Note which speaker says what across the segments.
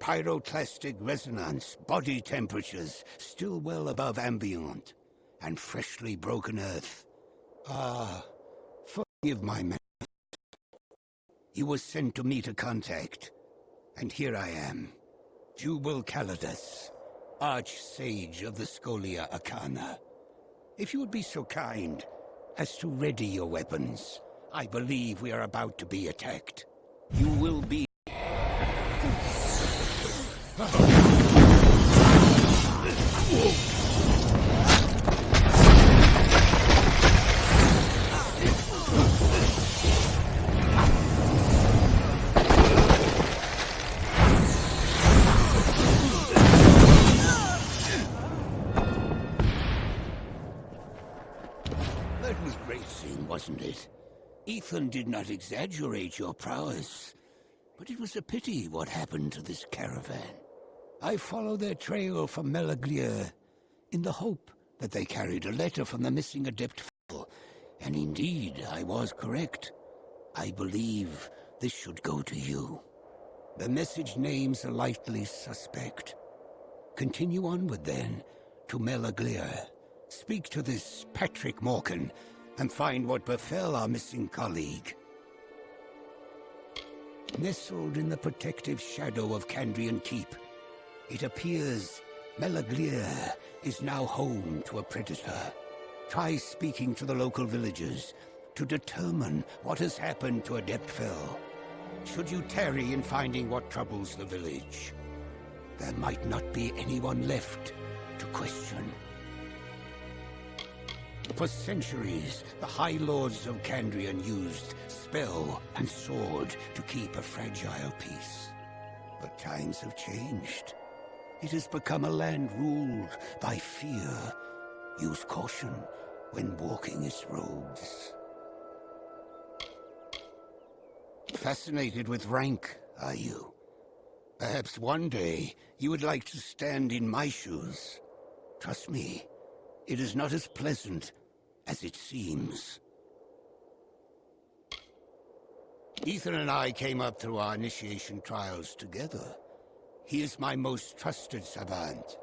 Speaker 1: Pyroclastic resonance, body temperatures still well above ambient, and freshly broken earth. Forgive my man. You were sent to meet a contact, and here I am, Jubal Calidus, Arch-Sage of the Scholia Arcana. If you would be so kind as to ready your weapons, I believe we are about to be attacked. You will be... That was great scene, wasn't it? Ethan did not exaggerate your prowess, but it was a pity what happened to this caravan. I followed their trail from Melaglir in the hope that they carried a letter from the missing adept fellow, and indeed I was correct. I believe this should go to you. The message names a likely suspect. Continue onward then to Melaglir. Speak to this Patrick Morgan and find what befell our missing colleague. Nestled in the protective shadow of Candrian Keep, it appears Melaglir is now home to a predator. Try speaking to the local villagers to determine what has happened to Adept Fell. Should you tarry in finding what troubles the village, there might not be anyone left to question. For centuries, the High Lords of Candrian used spell and sword to keep a fragile peace. But times have changed. It has become a land ruled by fear. Use caution when walking its roads. Fascinated with rank, are you? Perhaps one day you would like to stand in my shoes. Trust me, it is not as pleasant as it seems. Ethan and I came up through our initiation trials together. He is my most trusted savant.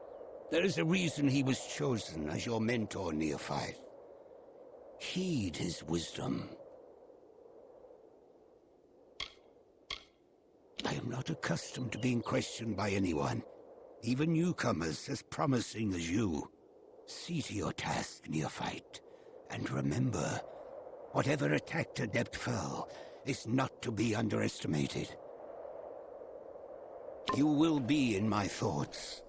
Speaker 1: There is a reason he was chosen as your mentor, neophyte. Heed his wisdom. I am not accustomed to being questioned by anyone, even newcomers as promising as you. See to your task, neophyte, and remember, whatever attacked Adept Fell is not to be underestimated. You will be in my thoughts.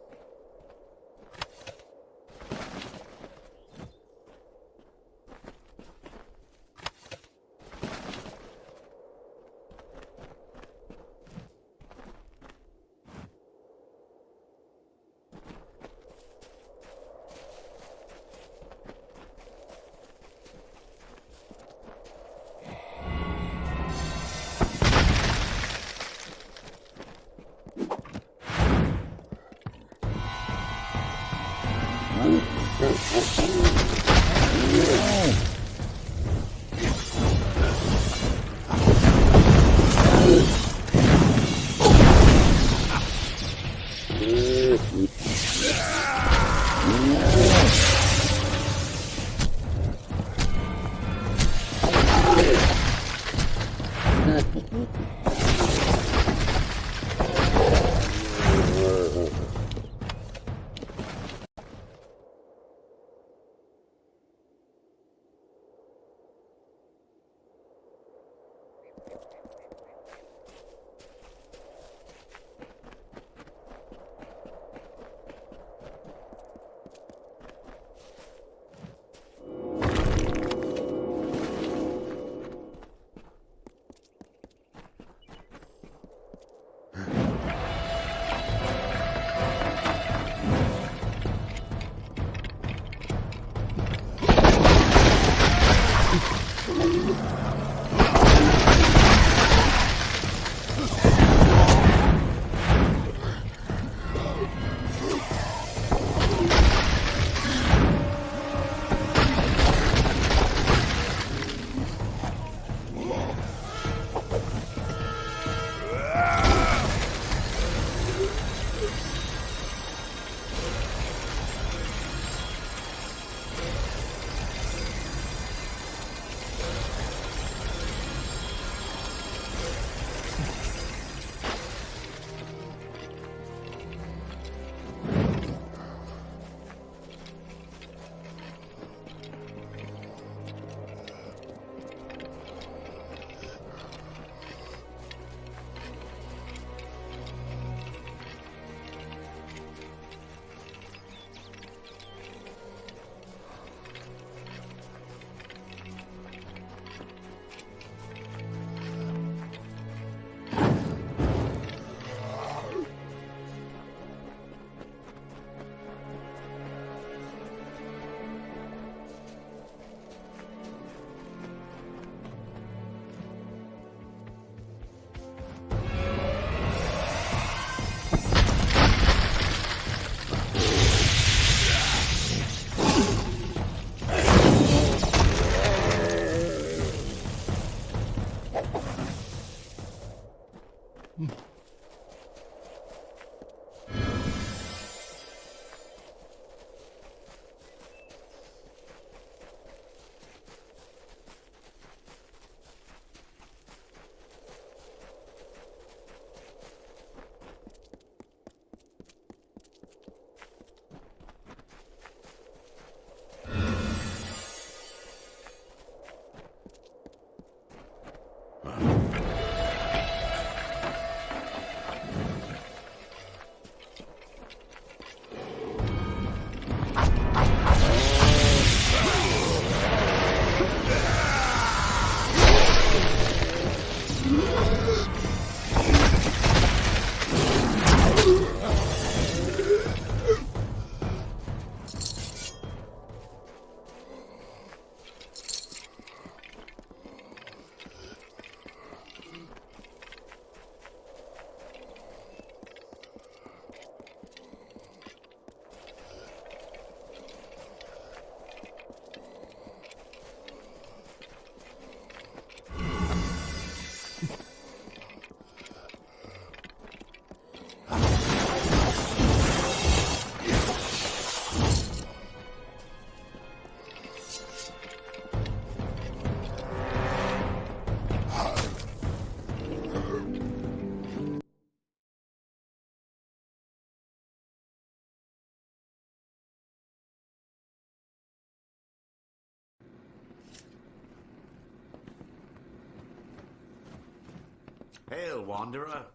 Speaker 2: Hail, wanderer.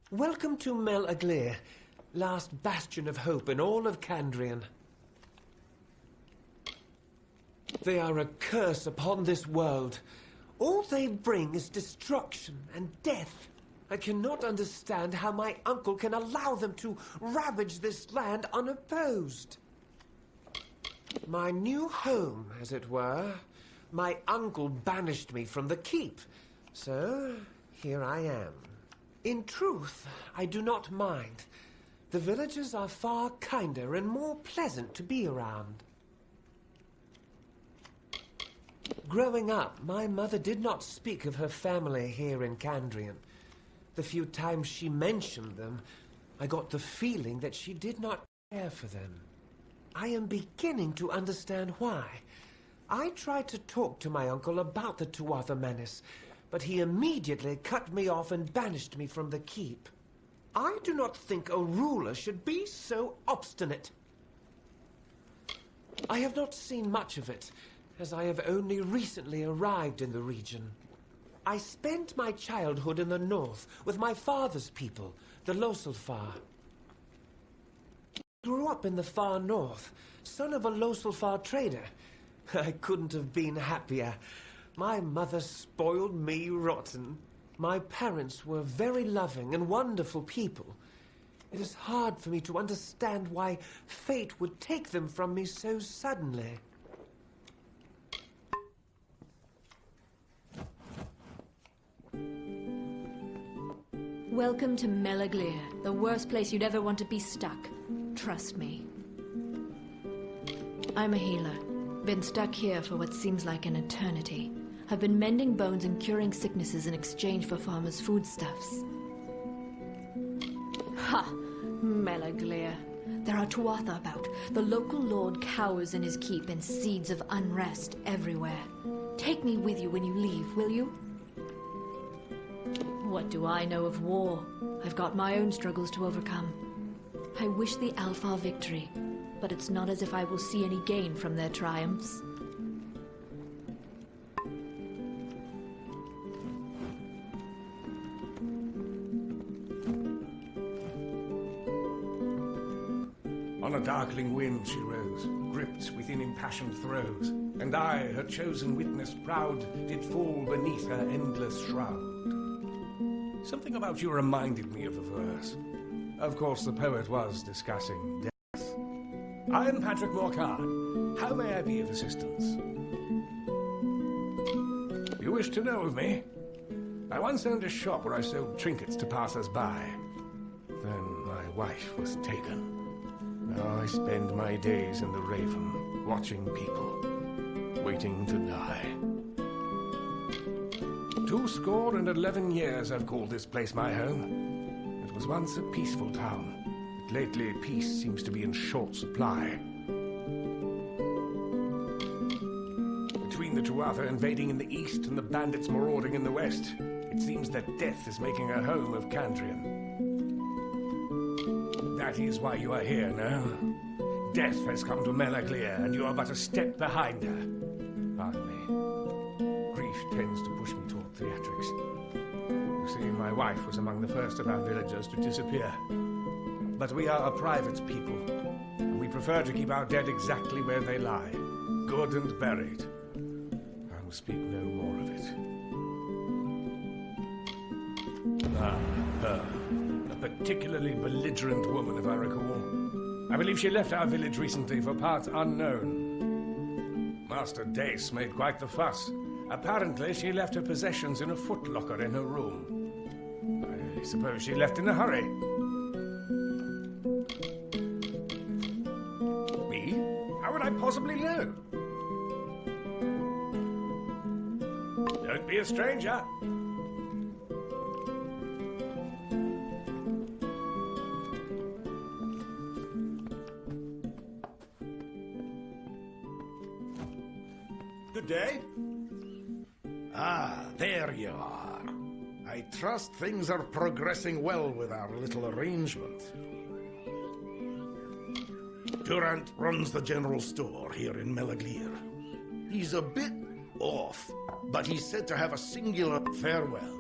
Speaker 3: Welcome to Amalur, last bastion of hope in all of Kandrian. They are a curse upon this world. All they bring is destruction and death. I cannot understand how my uncle can allow them to ravage this land unopposed. My new home, as it were. My uncle banished me from the keep, so here I am. In truth, I do not mind. The villagers are far kinder and more pleasant to be around. Growing up, my mother did not speak of her family here in Kandrian. The few times she mentioned them, I got the feeling that she did not care for them. I am beginning to understand why. I tried to talk to my uncle about the Tuatha menace, but he immediately cut me off and banished me from the keep. I do not think a ruler should be so obstinate. I have not seen much of it, as I have only recently arrived in the region. I spent my childhood in the north with my father's people, the Loselfar. I grew up in the far north, son of a Loselfar trader. I couldn't have been happier. My mother spoiled me rotten. My parents were very loving and wonderful people. It is hard for me to understand why fate would take them from me so suddenly.
Speaker 4: Welcome to Amalur, the worst place you'd ever want to be stuck. Trust me. I'm a healer. Been stuck here for what seems like an eternity. I've been mending bones and curing sicknesses in exchange for farmers' foodstuffs. Ha! Amalur. There are Tuatha about. The local lord cowers in his keep and seeds of unrest everywhere. Take me with you when you leave, will you? What do I know of war? I've got my own struggles to overcome. I wish the Alfar victory, but it's not as if I will see any gain from their triumphs.
Speaker 5: On a darkling wind she rose, gripped within impassioned throes, and I, her chosen witness proud, did fall beneath her endless shroud. Something about you reminded me of the verse. Of course, the poet was discussing death. I am Patrick Morcard. How may I be of assistance? You wish to know of me? I once owned a shop where I sold trinkets to passers-by. Then my wife was taken. Now I spend my days in the Raven, watching people, waiting to die. 211 years I've called this place my home. It was once a peaceful town, but lately peace seems to be in short supply. Between the Tuatha invading in the east and the bandits marauding in the west, it seems that death is making a home of Kandrian. That is why you are here now. Death has come to Amalur, and you are but a step behind her. Pardon me. Grief tends to push me toward theatrics. You see, my wife was among the first of our villagers to disappear. But we are a private people, and we prefer to keep our dead exactly where they lie, good and buried. I will speak no more of it. Ah, her. A particularly belligerent woman, if I recall. I believe she left our village recently for parts unknown. Master Dace made quite the fuss. Apparently, she left her possessions in a footlocker in her room. I suppose she left in a hurry. Me? How would I possibly know? Don't be a stranger.
Speaker 2: Good day.
Speaker 6: Ah, there you are. I trust things are progressing well with our little arrangement. Durant runs the general store here in Amalur. He's a bit off, but he's said to have a singular farewell.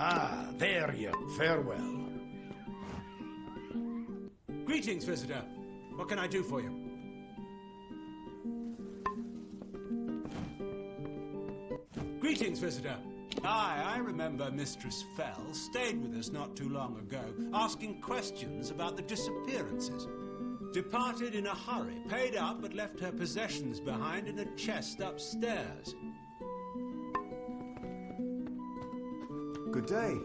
Speaker 6: Ah, there you. Farewell.
Speaker 2: Greetings, visitor. What can I do for you? Greetings, visitor. Aye, I remember Mistress Fell stayed with us not too long ago, asking questions about the disappearances. Departed in a hurry, paid up, but left her possessions behind in a chest upstairs.
Speaker 7: Good day.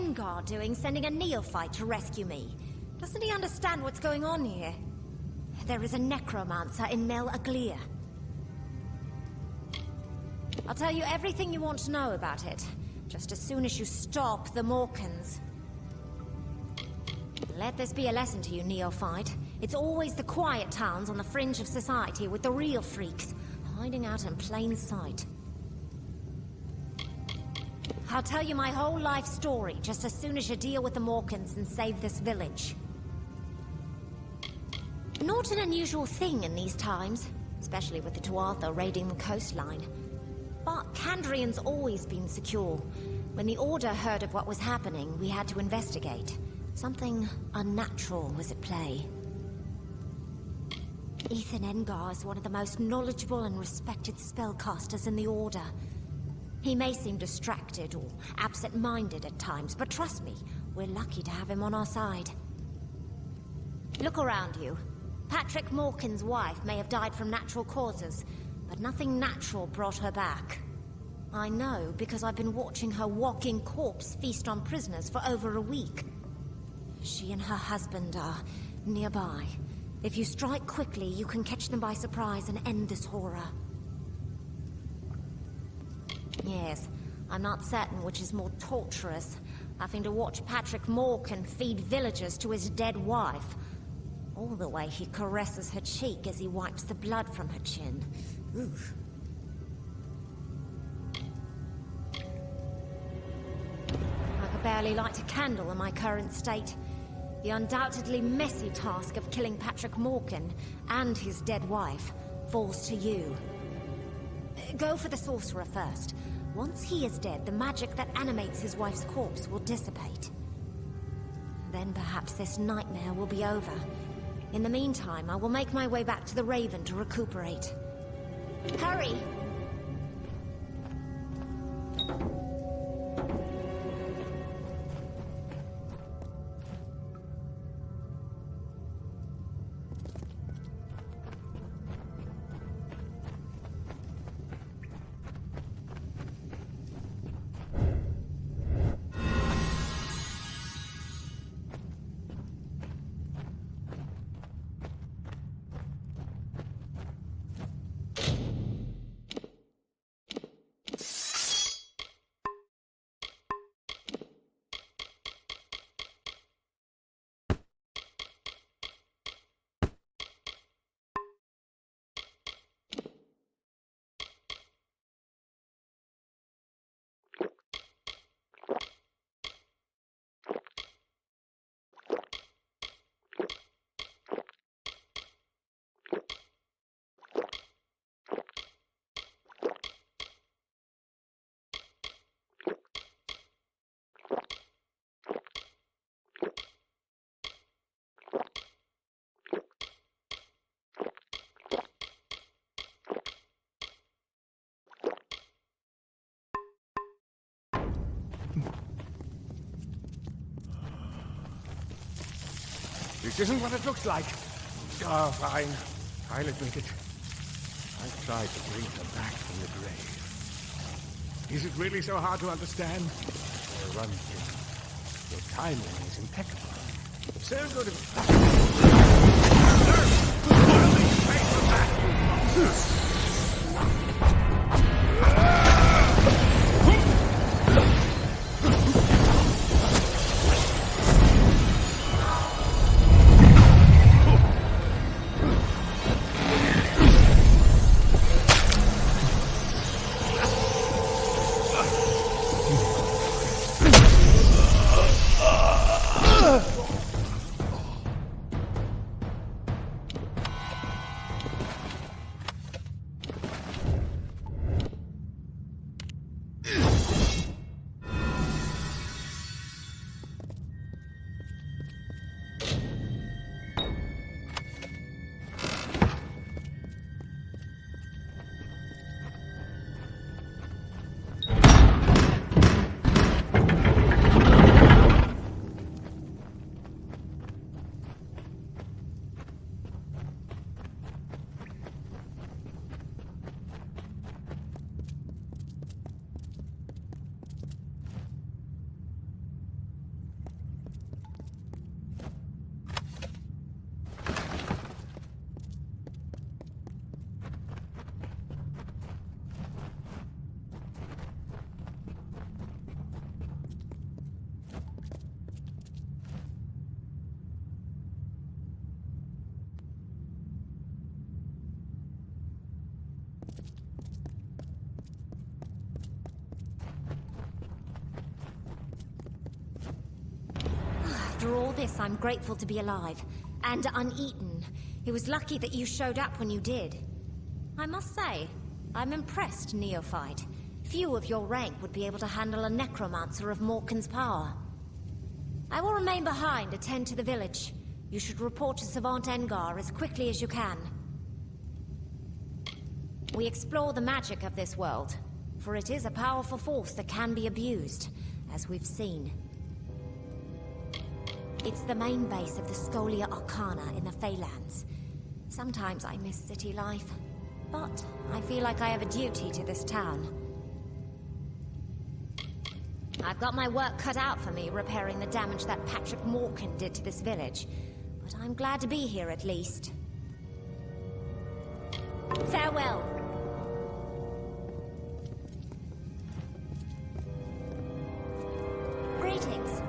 Speaker 8: Engar doing sending a neophyte to rescue me? Doesn't he understand what's going on here? There is a necromancer in Mel Aglia. I'll tell you everything you want to know about it, just as soon as you stop the Morkans. Let this be a lesson to you, neophyte. It's always the quiet towns on the fringe of society with the real freaks, hiding out in plain sight. I'll tell you my whole life story, just as soon as you deal with the Morkans and save this village. Not an unusual thing in these times, especially with the Tuatha raiding the coastline. But Kandrian's always been secure. When the Order heard of what was happening, we had to investigate. Something unnatural was at play. Ethan Engar is one of the most knowledgeable and respected spellcasters in the Order. He may seem distracted or absent-minded at times, but trust me, we're lucky to have him on our side. Look around you. Patrick Morkan's wife may have died from natural causes, but nothing natural brought her back. I know because I've been watching her walking corpse feast on prisoners for over a week. She and her husband are nearby. If you strike quickly, you can catch them by surprise and end this horror. Yes, I'm not certain which is more torturous, having to watch Patrick Morkan feed villagers to his dead wife, or the way he caresses her cheek as he wipes the blood from her chin. Oof. I could barely light a candle in my current state. The undoubtedly messy task of killing Patrick Morkan and his dead wife falls to you. Go for the sorcerer first. Once he is dead, the magic that animates his wife's corpse will dissipate. Then perhaps this nightmare will be over. In the meantime, I will make my way back to the Raven to recuperate. Hurry!
Speaker 5: This isn't what it looks like. Oh, fine. I'll admit it. I tried to bring her back from the grave. Is it really so hard to understand? Well, one thing. Your timing is impeccable. So good
Speaker 8: this, I'm grateful to be alive. And uneaten. It was lucky that you showed up when you did. I must say, I'm impressed, neophyte. Few of your rank would be able to handle a necromancer of Morkan's power. I will remain behind, attend to the village. You should report to Savant Engar as quickly as you can. We explore the magic of this world, for it is a powerful force that can be abused, as we've seen. It's the main base of the Scholia Arcana in the Feylands. Sometimes I miss city life, but I feel like I have a duty to this town. I've got my work cut out for me repairing the damage that Patrick Morkan did to this village, but I'm glad to be here at least. Farewell. Greetings.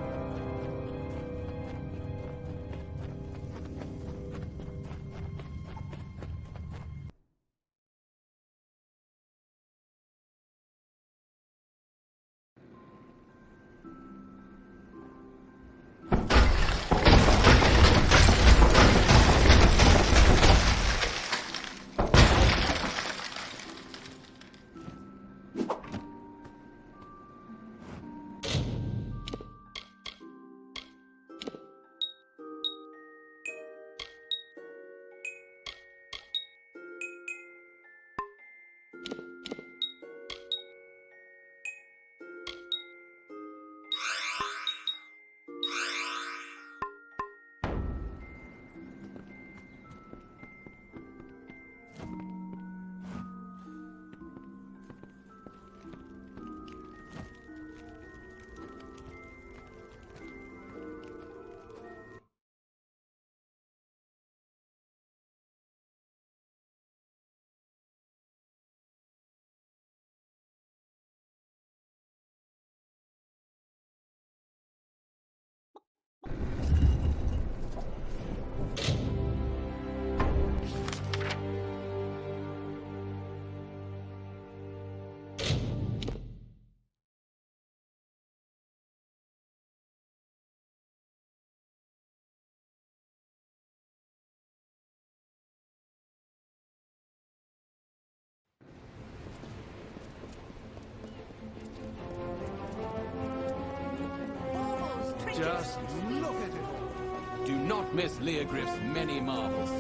Speaker 9: Just look at it all. Do not miss Leogriff's many marvels.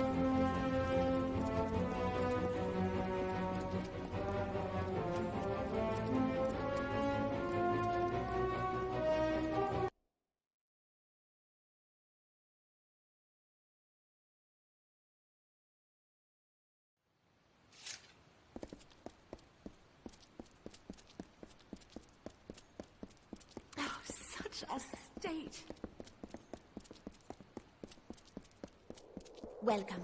Speaker 10: Oh, such a state.
Speaker 8: Welcome.